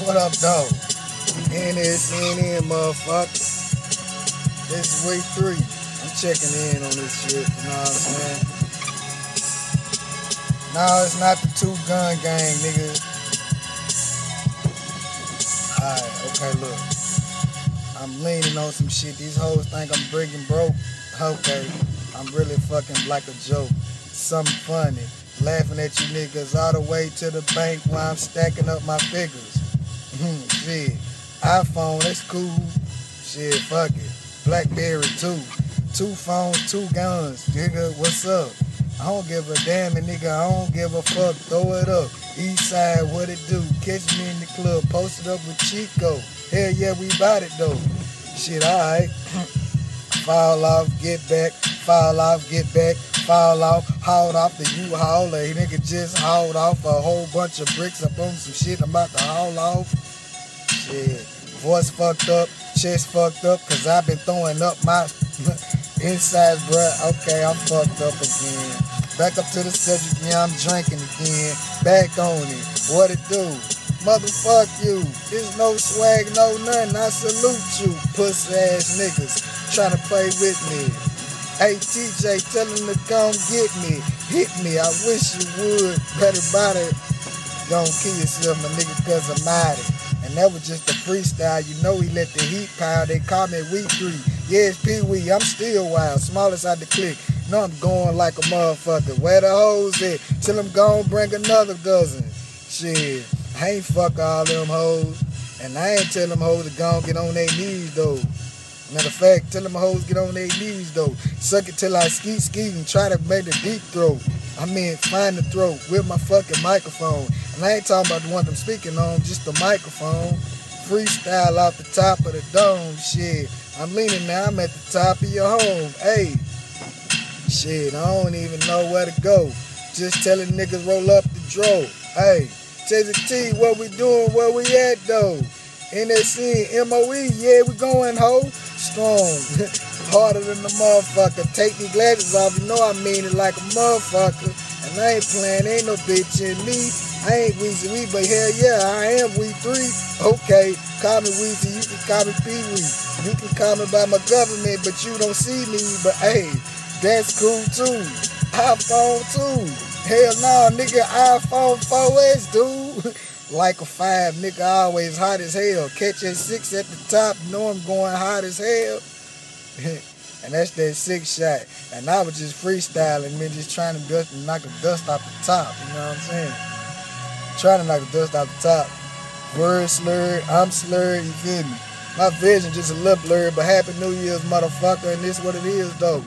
What up, though? CNN, motherfucker. This is week 3. I'm checking in on this shit, you know what I'm saying? No, it's not the 2-gun gang, nigga. Alright, okay, look. I'm leaning on some shit. These hoes think I'm breaking broke. Okay, I'm really fucking like a joke. Something funny. Laughing at you niggas all the way to the bank while I'm stacking up my figures. Shit. iPhone, that's cool. Shit, fuck it. Blackberry too. 2 phones, 2 guns. Nigga, what's up? I don't give a damn, and nigga, I don't give a fuck. Throw it up. East side, what it do? Catch me in the club, posted up with Chico. Hell yeah, we bout it though. Shit, alright. Fall off, get back. Fall off, get back. Fall off, hauled off the U-Haul. A nigga just hauled off a whole bunch of bricks up on some shit I'm about to haul off. Shit. Voice fucked up, chest fucked up, cause I've been throwing up my insides, bruh. Okay, I'm fucked up again. Back up to the subject, yeah, I'm drinking again. Back on it, what it do? Motherfuck you. There's no swag, no nothing. I salute you, pussy ass niggas trying to play with me. Hey TJ, tell him to come get me. Hit me, I wish you would. Better about it. Don't kill yourself, my nigga, cause I'm out it. And that was just a freestyle. You know he let the heat pile. They call me week 3. Yes, Pee-wee, I'm still wild. Smallest out the clique. Know I'm going like a motherfucker. Where the hoes at? Till I'm gone, bring another dozen. Shit, I ain't fuck all them hoes. And I ain't tell them hoes to go and get on their knees, though. Matter of fact, tell them hoes get on their knees, though. Suck it till I ski and try to make the deep throat. I mean, find the throat with my fucking microphone. And I ain't talking about the one I'm speaking on, just the microphone. Freestyle off the top of the dome, shit. I'm leaning now, I'm at the top of your home, hey. Shit, I don't even know where to go. Just telling niggas roll up the dro. Hey, Taser T, what we doing, where we at, though? NSC, MOE, yeah, we going, ho. Strong, harder than the motherfucker. Take these glasses off, you know I mean it like a motherfucker. And I ain't playing, ain't no bitch in me. I ain't Weezy Wee, but hell yeah, I am week 3. Okay, call me Weezy, you can call me Pee-wee. You can call me by my government, but you don't see me. But hey, that's cool too. iPhone too. Hell no, nigga, iPhone 4S, dude. Like a 5, nigga, always hot as hell. Catch that 6 at the top, know I'm going hot as hell. And that's that 6 shot. And I was just freestyling, man, just trying to knock the dust off the top, you know what I'm saying? Trying to knock the dust off the top. Word slurred, I'm slurred, you feel me? My vision just a little blurred, but Happy New Year's, motherfucker, and this what it is, though.